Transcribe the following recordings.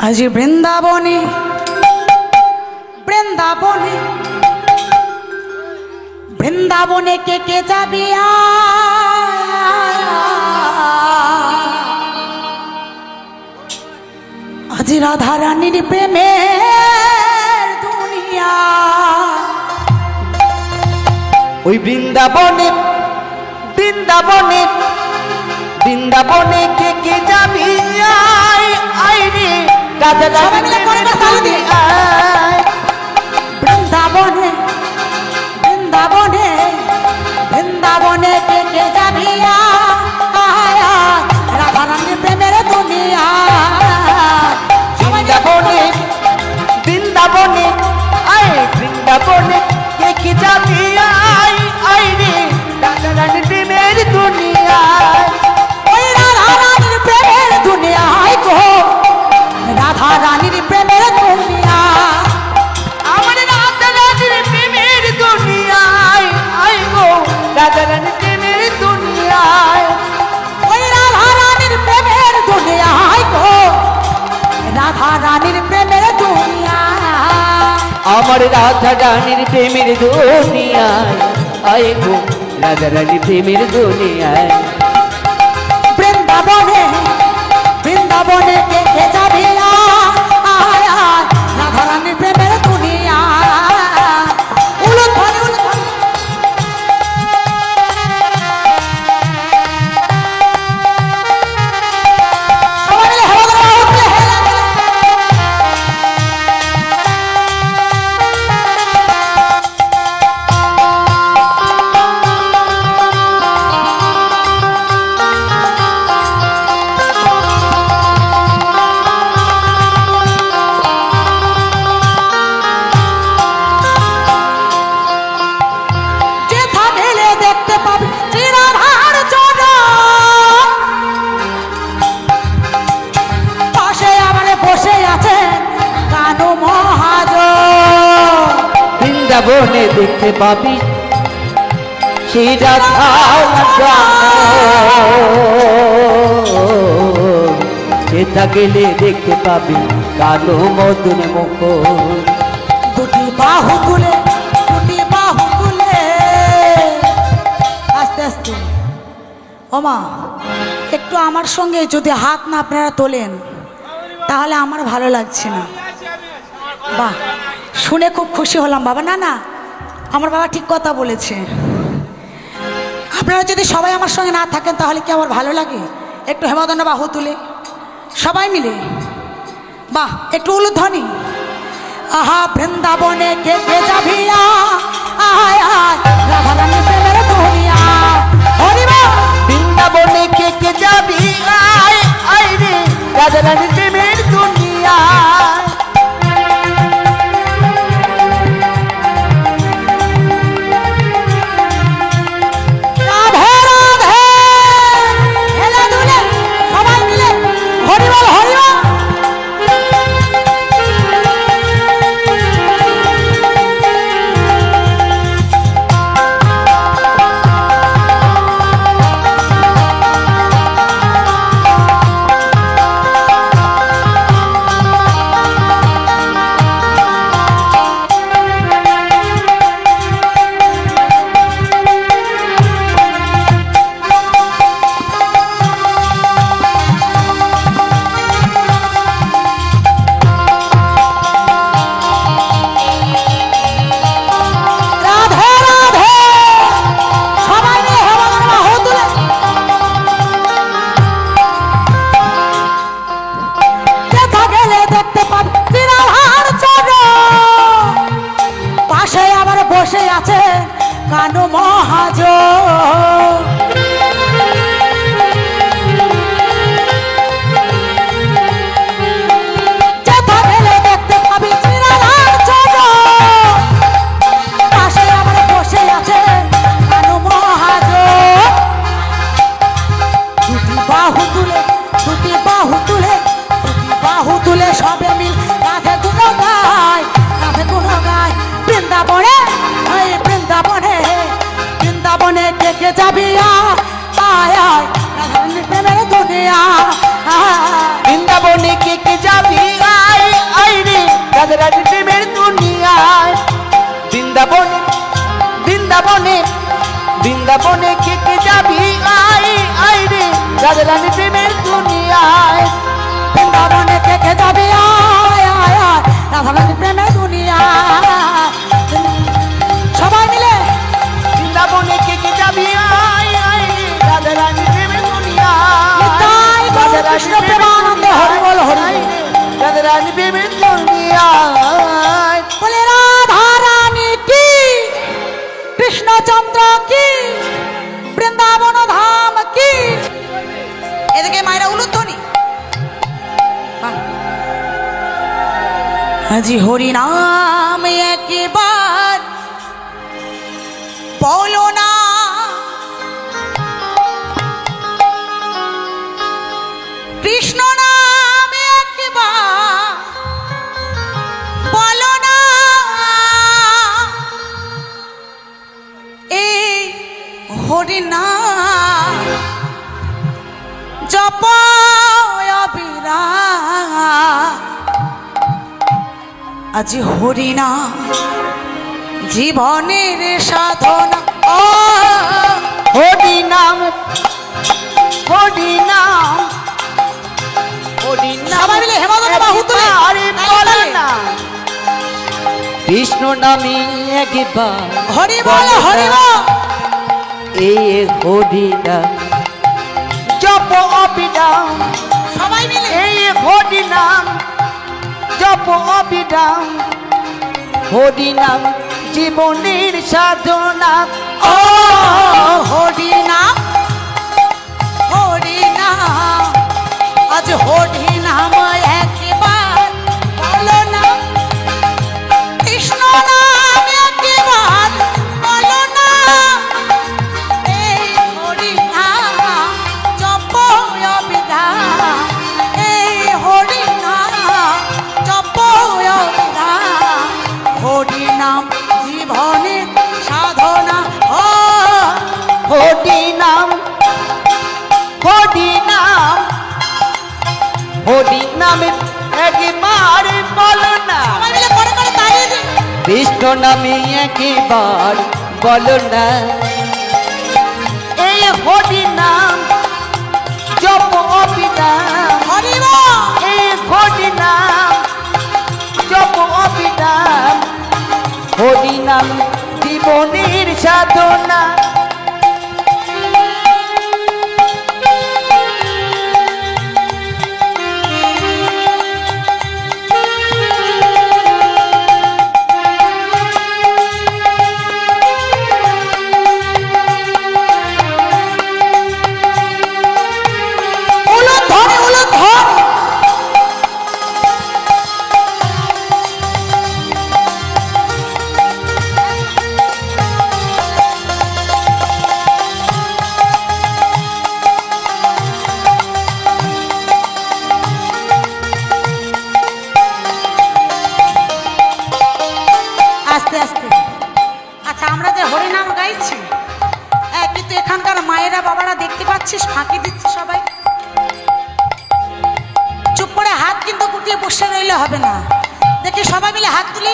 আজ বৃন্দাবনে বৃন্দাবনে বৃন্দাবনে কে কে যাবি আজ রাধা রানীর প্রেমের দুনিয়া। ওই বৃন্দাবনে বৃন্দাবনে বৃন্দাবনে কে কে যাবি আয় রে রাধা রানী বৃন্দাবনে বৃন্দাবনে বৃন্দাবনে কে কে যাবি রাধা রানীর প্রেমের দুনিয়া। বৃন্দাবনে বৃন্দাবনে আয় বৃন্দাবনে কে কে যাবি আয় রে রাধা রানীর প্রেমের দুনিয়া। ওই রাধা রানীর প্রেমের দুনিয়ায় গো রাধা রানীর প্রেমের দুনিয়া। আমার রাধা রানীর প্রেমের দুনিয়ায় আয় গো রাধা রানীর প্রেমের দুনিয়ায়। ওই রাধা রানীর প্রেমের দুনিয়ায় গো রাধা রানীর প্রেমের দুনিয়া। আমার রাধা রানীর প্রেমের দুনিয়ায় আয় গো রাধা রানীর প্রেমের দুনিয়ায়। বৃন্দাবনে বৃন্দাবনে কে কে যাবি রাধা রানীর প্রেমের দুনিয়া। উলুধ্বনি উলুধ্বনি সবাই মিলে হেলা ধরো, উঠলে হেলা ধরো। যেথা গেলে দেখতে পাবি শ্রীরাধার চরণ। পাশে আমার বসে আছেন কানু মহাজন। বৃন্দাবনে দেখতে পাবি সেই রাধা সেটা গেলে দেখতে পাবি কালো মদন মুখর। দুটি বাহু তুলে আস্তে আস্তে ওমা একটু আমার সঙ্গে যদি হাত না আপনারা তোলেন তাহলে আমার ভালো লাগছে না। বাহ, শুনে খুব খুশি হলাম বাবা। না না, আমার বাবা ঠিক কথা বলেছে। আপনারা যদি সবাই আমার সঙ্গে না থাকেন তাহলে কি আমার ভালো লাগে? একটু হেমাদণ্ড বাহু তুলে সবাই মিলে বাহ, একটু উলুধ্বনি। আহা বৃন্দাবনে কে কে যাবি আয় আয় রাধা রানীর প্রেমের দুনিয়া। হরিবা বৃন্দাবনে কে কে যাবি আয় রে রাধা রানীর প্রেমের দুনিয়া। রাধে রাধে হেলে দুলে সবাই মিলে হরিবল হরিবল। বসে আছে কানু মহাজন। যেথা গেলে দেখতে পাবি শ্রীরাধার চরণ। পাশে আমার বসে আছে কানু মহাজন। দুটি বাহু তুলে দুটি বাহু তুলে দুটি বাহু তুলে সবে মিল রাধে গুণ গায় রাধে গুণ গায়। বৃন্দাবনে বৃন্দাবনে বৃন্দাবনে কে কে যাবি আয় আয় রাধা রানীর প্রেমের দুনিয়া। বৃন্দাবনে কে কে যাবি রাধারানী প্রেমের দুনিয়ায় বৃন্দাবনে কে কে যাবে আয় আয় আয় রাধারানী প্রেমে দুনিয়া সবাই মিলে বৃন্দাবনে কে কে যাবি আয় আয় রে রাধারানী প্রেমের দুনিয়ায় নিতাই গৌর কৃষ্ণ প্রেমানন্দে হরি বল হরি বল। রাধারানী প্রেমের দুনিয়ায় বলে রাধা রানী কি কৃষ্ণচন্দ্র কি বৃন্দাবন ধাম কি এদিকে মায়েরা উলুধ্বনি আজি হরি নাম একবার বলো না কৃষ্ণ নাম একবার বলো না এই হরি নাম জপ অবিরা আজি হরি নাম জীবনের সাধনা ও হরি নাম হরি নাম হরি নাম সবাই মিলে হেমদন্ড বাহু তুলে আরে বলে না কৃষ্ণ নামে একবার হরি বল হরি বল এই হরি নাম জপ অবিরাম সবাই মিলে এই হরি নাম জপ অবিরাম হরি নাম জীবনের সাধনা ও হরি নাম হরি নাম আজ হরি নাম একবার বলো না কৃষ্ণ নাম একবার বলো না এই হরি নাম জপ অবিরাম এই হরি নাম জপ অবিরাম হরি নাম জীবনের সাধনা ও হরি নাম হরি নাম হরি নামে একবার বলো না সবাই মিলে করে করে তাড়িয়ে দিই কৃষ্ণ নামে একবার বলো না এই হরি নাম জপ অবিরাম হরি বল এই হরি নাম জপ অবিরাম হরি নাম জীবনের সাধনা উলুধ্বনি উলুধ্বনি আস্তে আস্তে আচ্ছা আমরা যে হরিনাম গাইছি কিন্তু এখানকার মায়েরা বাবারা দেখতে পাচ্ছিস ফাঁকি দিচ্ছে সবাই চুপ করে হাত কিন্তু গুটিয়ে বসে রইলে হবে না দেখি সবাই মিলে হাত তুলি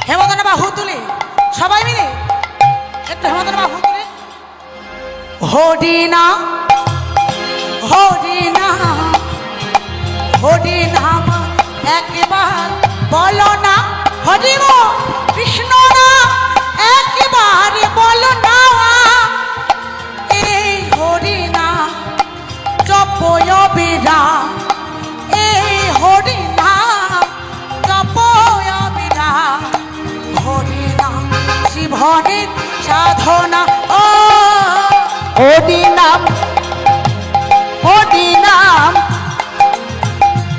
হেমদনা বাহু তুলে সবাই মিলে একটু হেমদনা বাহু তুলে হরিনাম হরিনাম হরিনাম একবার বলো না হরিব কৃষ্ণ নাম একবার বলো না এই হরিনাম জপ অবিরাম এই হরিনাম জপ অবিরাম হরিনাম জীবনের সাধনা ও হরি নাম হরি নাম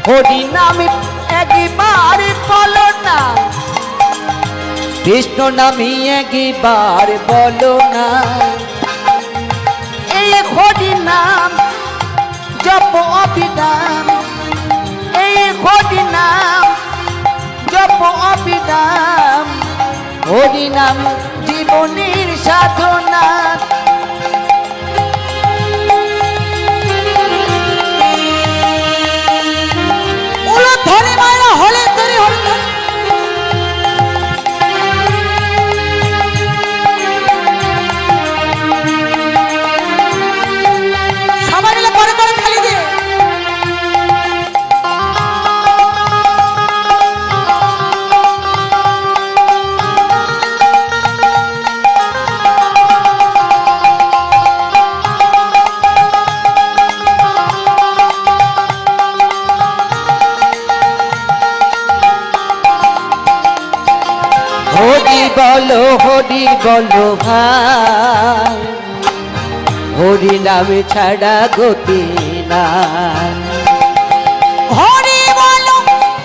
হরি নামে একবার বলো না কৃষ্ণ নামে একবার বলো না এই হরি নাম জপ অবিরাম এই হরি নাম জপ অবিরাম হরি নাম জীবনের সাধনা ধরে মায়েরা হলে তৈরি হল সবাই মিলে বলো ভাই, হরি নামে ছাড়া গতি না। হরি বলো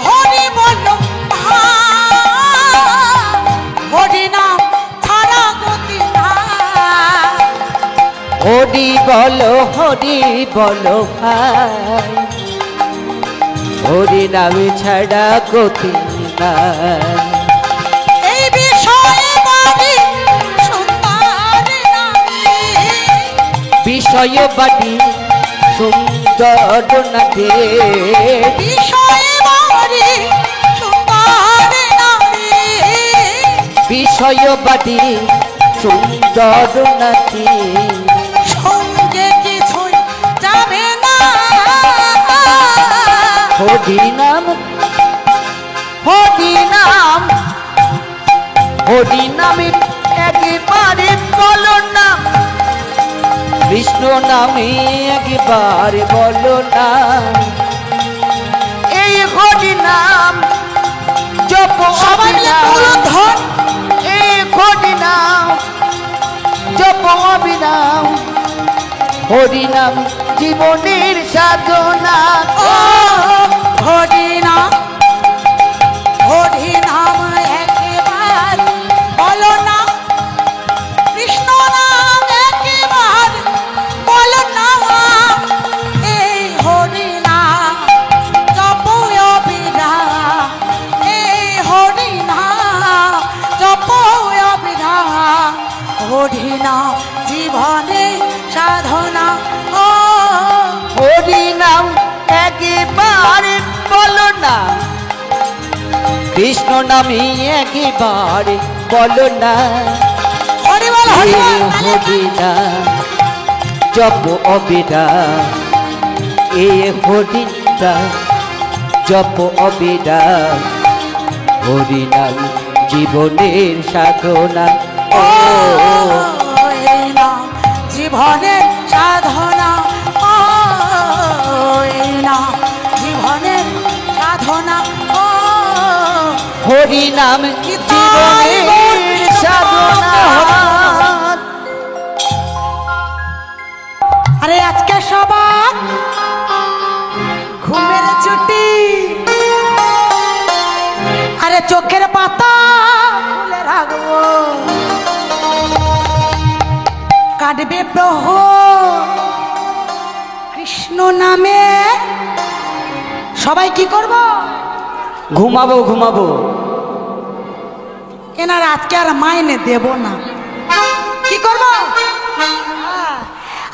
হরি নাম ছাড়া গতি না। হরি বলো ভাই, হরি নামে ছাড়া গতি না। এই বিষয়ে বাড়ি সুন্দর নামে, বিষয় বাটি সুন্দর নাথে, বিষয়ে বাড়ি সুন্দর নামে, বিষয় বাটি সুন্দর নাথে। সঙ্গে কিছুই যাবে না। হরি নাম হরি নামে একবারে বলো না, কৃষ্ণ নামে একবারে বলো না। এই হরি নাম জপ সবাই মিলে মূলধন। এই হরি নাম জপ অবিরাম, হরি নাম জীবনের সাধনা। ও হরি নাম একবার বলো না, কৃষ্ণ নাম একবার বলো না। এই হরি নাম জপ অবিরাম, এই হরি নাম জপ অবিরাম, হরি নাম জীবনে সাধনা। ও হরি নাম একবারে বলো না, কৃষ্ণ নামে একবারে বলো না। হরি বল হরি বল, হরি নাম জপ অবিরাম, এ হরি নাম জপ অবিরাম, হরি নাম জীবনের সাধনা। ও এই নাম জীবনের সাধনা। ও এই নাম জীবনের সাধনা। ও হরি নাম জীবনের সাধনা। আরে আজকে সবার ঘুমের ছুটি, আরে চোখের পাতা খুলে রাখবো, কাটবে প্রহর কৃষ্ণ নামে। সবাই কি করব? ঘুমাবো। এনার আজকে আর মাইনে দেব না। কি করব?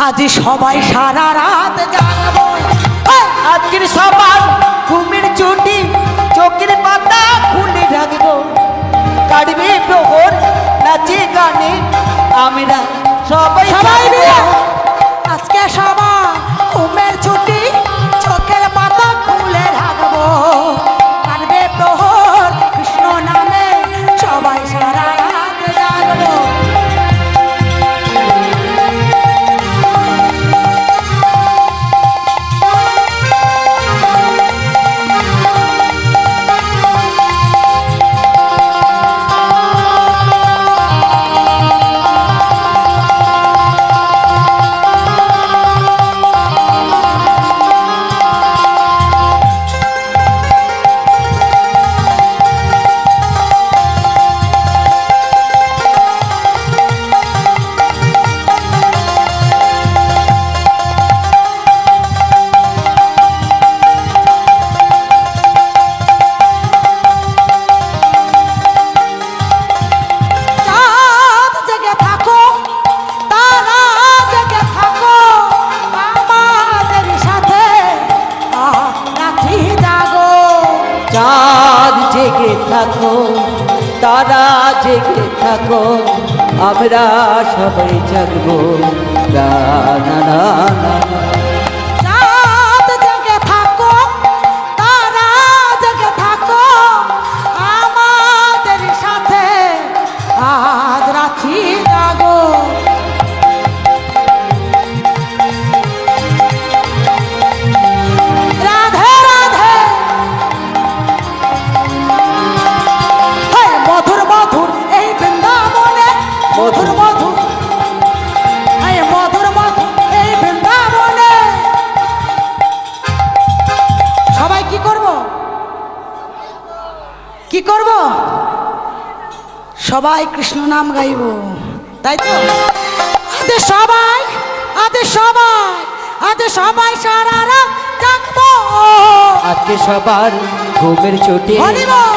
আজ সবাই সারা রাত জাগবো। আজকের সবার ঘুমের ছুটি, চোখের পাতা খুলে রাখবো, কাটবে প্রহর নাচে গানে আমরা সবাই মিলে আজকে সবার ঘুমের ছুটি, চোখের পাতা খুলে রাখবো, কাটবে প্রহর কৃষ্ণ নামে, সবাই সারা রাত জাগবো। থাকো, তারা জেগে থাকো, আমরা সবাই জাগবো। না না না না রাত জেগে থাকো, তারা জেগে থাকো, আমাদের সাথে আজ রাত্রি জাগো। রাধে রাধে, মধুর মধুর এই কি করব? সবাই কৃষ্ণ নাম গাইব, তাই তো? আজ সবাই সারা রাত জাগবো। আজকে সবার ঘুমের চোটে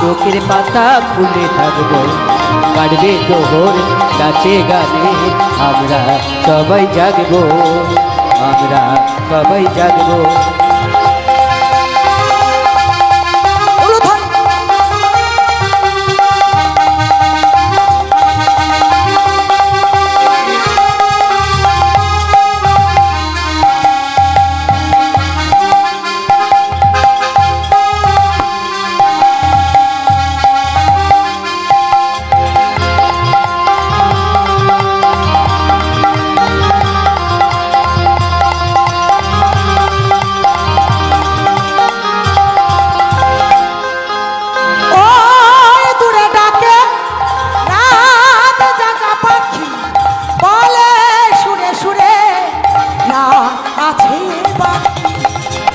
চোখের পাতা খুলে থাকবো, কাটবে তোহর নাচে গানে আমরা সবাই জাগবো, আমরা সবাই জাগবো।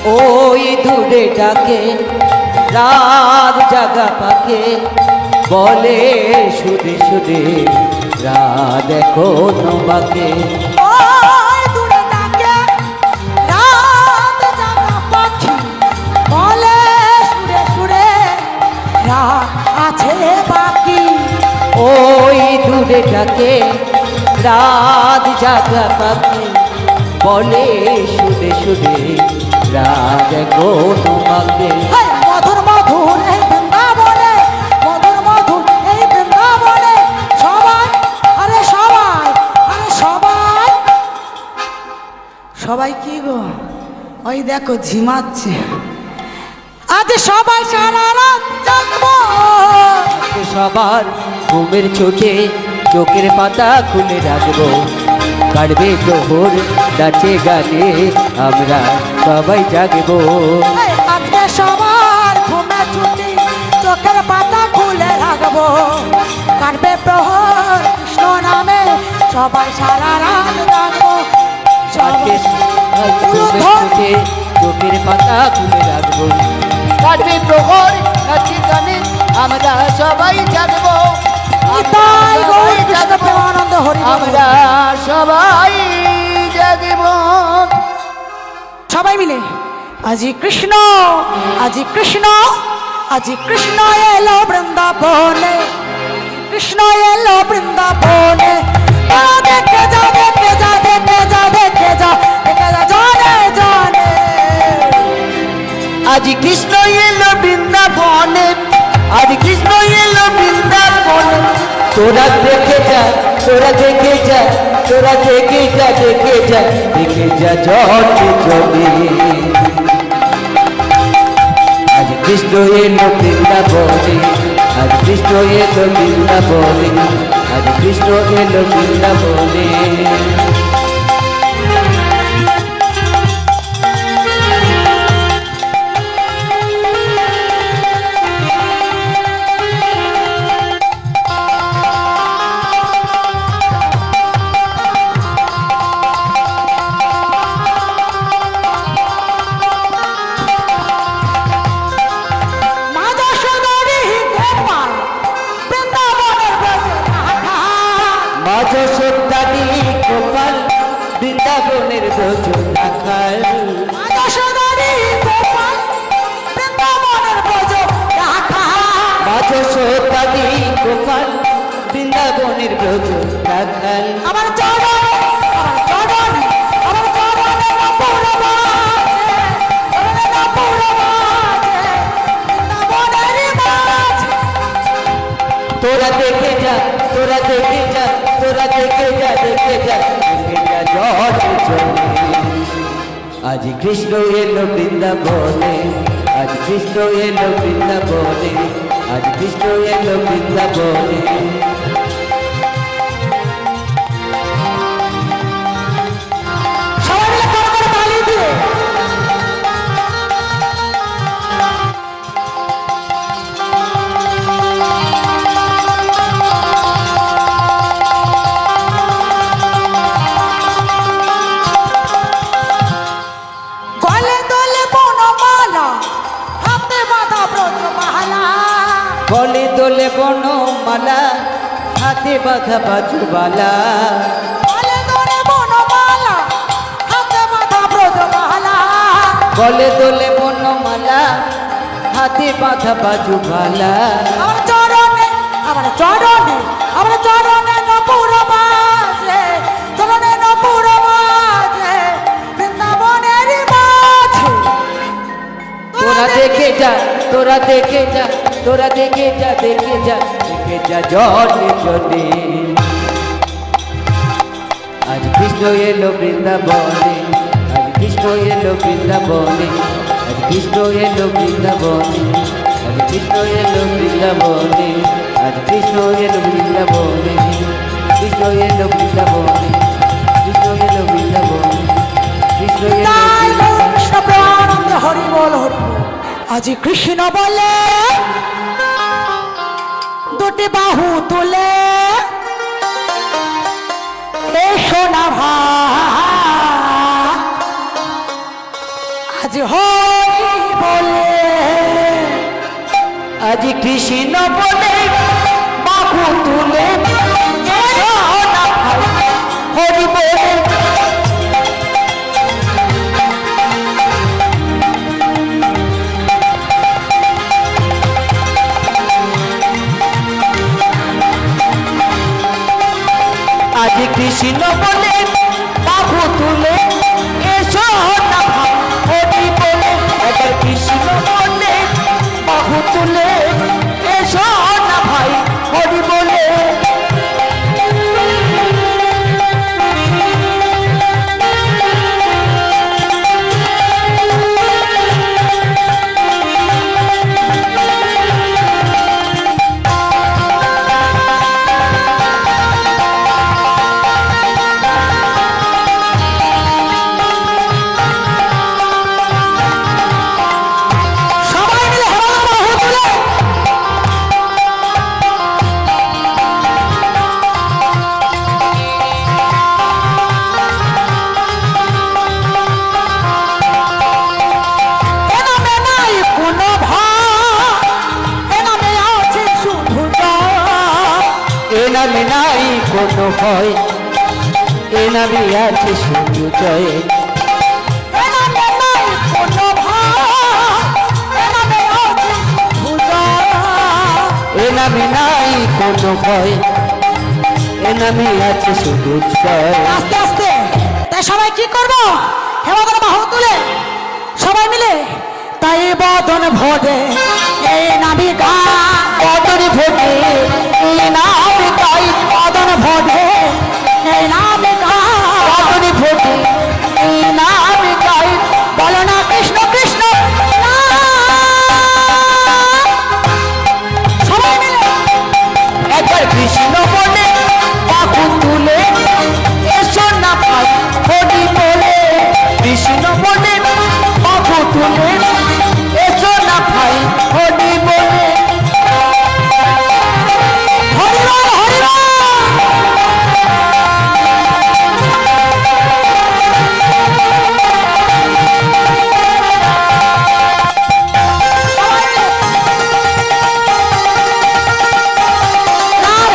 ওই দূরে ডাকে রাত জাগা পাকে, বলে সুরে সুরে রাত এখনো বাকে। ওই দূরে ডাকে রাত জাগা পাখি, বলে সুরে সুরে রাত আছে বাকি। ওই দূরে ডাকে রাত জাগা পাকে, বলে সুরে সুরে রাত এখনো বাকে। মধুর মধুর এই বৃন্দাবনে, মধুর মধুর এই বৃন্দাবনে সবাই, আরে সবাই, আরে সবাই, সবাই কি গো? ওই দেখো ঝিমাচ্ছে। আজ সবাই সারা রাত জাগবো। সবার ঘুমের চোটে চোখের পাতা খুলে রাখবো, কাটবে প্রহর নাচে গানে আমরা সবাই জাগবো। আজকে সবার ঘুমে ছুটি চোখের পাতা খুলে রাখবো, কাটবে প্রহর কৃষ্ণ নামে সবাই সারা রাত জাগবো। আজকে ঘুমের চোটে চোখের পাতা খুলে রাখবো, কাটবে প্রহর নাচে গানে আমরা সবাই জাগবো, তাই গৌর কৃষ্ণ প্রেমানন্দ হরি বল। আমরা সবাই জাগবো। সবাই মিলে আজি কৃষ্ণ, আজি কৃষ্ণ, আজি কৃষ্ণ এলো বৃন্দাবনে, কৃষ্ণ এলো বৃন্দাবনে। দেখে যা, দেখে যা, দেখে যা, দেখে যা, দেখে যা, জানে জানে। আজ কৃষ্ণ এলো বৃন্দাবনে, আজ কৃষ্ণ এলো বৃন্দাবনে। তোরা দেখে যা, তোরা দেখে যা, তোরা দেখে যা, দেখে যা, দেখে যা জলে জলে। আজ কৃষ্ণ এলো বৃন্দাবনে, আজ কৃষ্ণ এলো বৃন্দাবনে, আজ কৃষ্ণ এলো বৃন্দাবনে। মা যশোদারি গোপাল বৃন্দাবনের ব্রজে রাধা। মা যশোদারি গোপাল বৃন্দাবনের ব্রজ রাখাল। মা যশোদারি গোপাল বৃন্দাবনের ব্রজে রাধা। মা যশোদারি গোপাল বৃন্দাবনের ব্রজ রাখাল। আমার চরণ, আমার চরণ, আমার চরণে নপুর বাজে, চরণে নপুর বাজে, বৃন্দাবনেরই মাঝে। তোরা দেখে যা, তোরা দেখে যা, তোরা দেখে যা, দেখে যা, দেখে যা জলে জলে। আজ কৃষ্ণ এলো বৃন্দাবনে, আজ কৃষ্ণ এলো বৃন্দাবনে, আজ কৃষ্ণ এলো বৃন্দাবনে। সবাই মিলে করে করে তালি দিয়ে গলে দলে বনমালা, হাতে বাঁধা ব্রজমালা। গলে দোলে বনমালা হাতে বাঁধা বাজুবালা বলে তোরে বনমালা হাতে বাঁধা ব্রজমালা গলে দোলে বনমালা হাতে বাঁধা বাজুবালা আমার চরণে আমার চরণে আমার চরণে নপুর বাজে চরণে নপুর বাজে বৃন্দাবনের মাঝে তোরা দেখে যা তোরা দেখে যা তোরা দেখে যা দেখে যা দেখে যা জলে জলে আজ কৃষ্ণ এলো বৃন্দাবনে আজ কৃষ্ণ এলো বৃন্দাবনে আজ কৃষ্ণ এলো বৃন্দাবনে আজ কৃষ্ণ এলো বৃন্দাবনে আজ কৃষ্ণ এলো বৃন্দাবনে কৃষ্ণ এলো বৃন্দাবনে কৃষ্ণ এলো বৃন্দাবনে কৃষ্ণ এলো তাই বৃন্দাবনে কৃষ্ণ প্রেমানন্দে হরি বল হরি বল। আজি কৃষ্ণ বলে দুটি বাহু তুলে এসো না ভাই আজ হরি বলে আজ কৃষ্ণ বলে বাহু তুলে এসো না ভাই, হরি বলে আজ কৃষ্ণ বলে বাহু তুলে এসো না ভাই, হরি বলে একবার কৃষ্ণ বলে বাহু তুলে এসো না ভাই, হরি বলে সবাই মিলে হেমালা বাহু তুলে এনামে নাই কোনো ভয় এনামে আছে শুধু জয় এ নামে নাই কোনো ভয় এ নামে আছে শুধু জয় এনামে নাই কোনো ভয় এনামে আছে শুধু জয় এ নামে নাই কোনো ভয় এ নামে আছে শুধু জয় আস্তে আস্তে তাই সবাই কি করব হেমাদর বাহু তুলে সবাই মিলে তাই বদন ভোরে এই নাবিকা বদন ভোগে এই নাবিকাই বদন ভোরে এই নাবিকা বদন ভোগে এই নাবিকাই বলো না কৃষ্ণ কৃষ্ণ না। সবাই মিলে একবার কৃষ্ণ বলে বাহু তুলে এসো না ভাই, হরি বলে কৃষ্ণ বলে বাহু তুলে এসো না ভাই, হরি বলে হরিবল হরিবল আর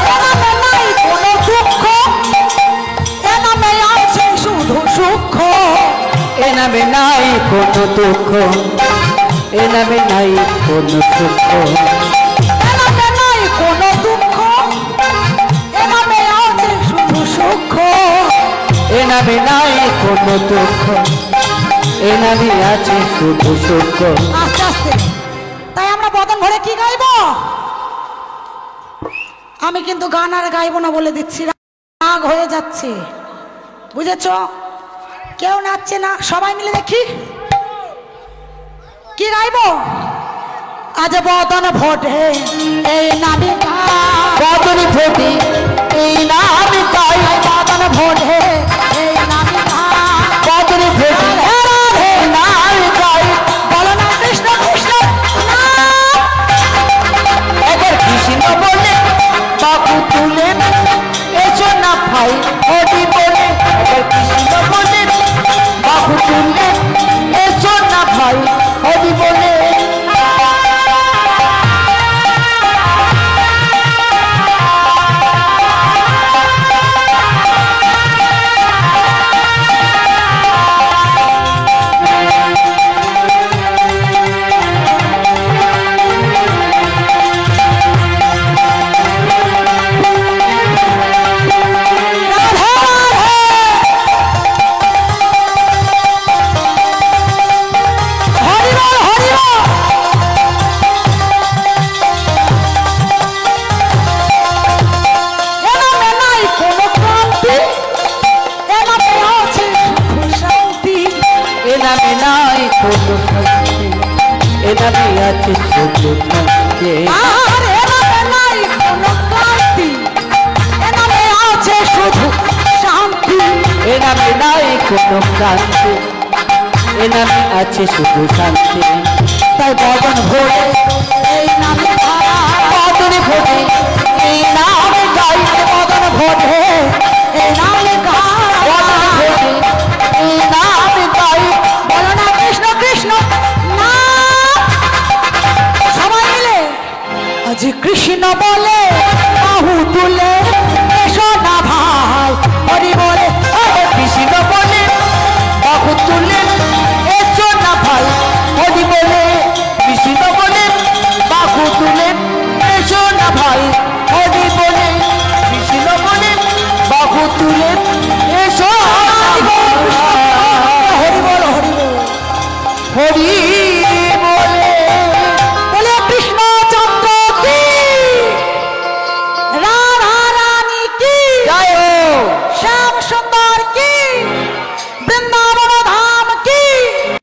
এনামে নাই কোনো দুঃখ এনামে আছে শুধু সুখ এ নামে নাই কোনো দুঃখ এ নামে নাই কোনো সুখ এনামে নাই কোনো দুঃখ এনামে আছে শুধু সুখ এ নামে নাই কোনো দুঃখ এ নামে আছে শুধু সুখ আস্তে আস্তে তাই আমরা বদন ভরে কি গাইবো আমি কিন্তু গান আর গাইবো না বলে দিচ্ছি রাগ হয়ে যাচ্ছে বুঝেছো কেউ নাচছে না সবাই মিলে দেখি কি গাইবো আজ বদন ভোটে এই নাবিকা বদন ভোগে এই নাবিকাই বদন ভোটে এই নাবিকা বদন ভোগে রাধে রাধে শুনলে এসো না ভাই হরি বলে। এনামে নাই কোনো শান্তি, এনামে আছে শুধু শান্তি। আর এনামে নাই কোনো ক্লান্তি, এনামে আছে শুধু শান্তি। এনামে নাই কোনো ক্লান্তি, এনামে আছে শুধু শান্তি। তাই বদন ভরে এই নামে ধারা, বদন ভরে এই নামে গাইতে বদন ভরে এই নামে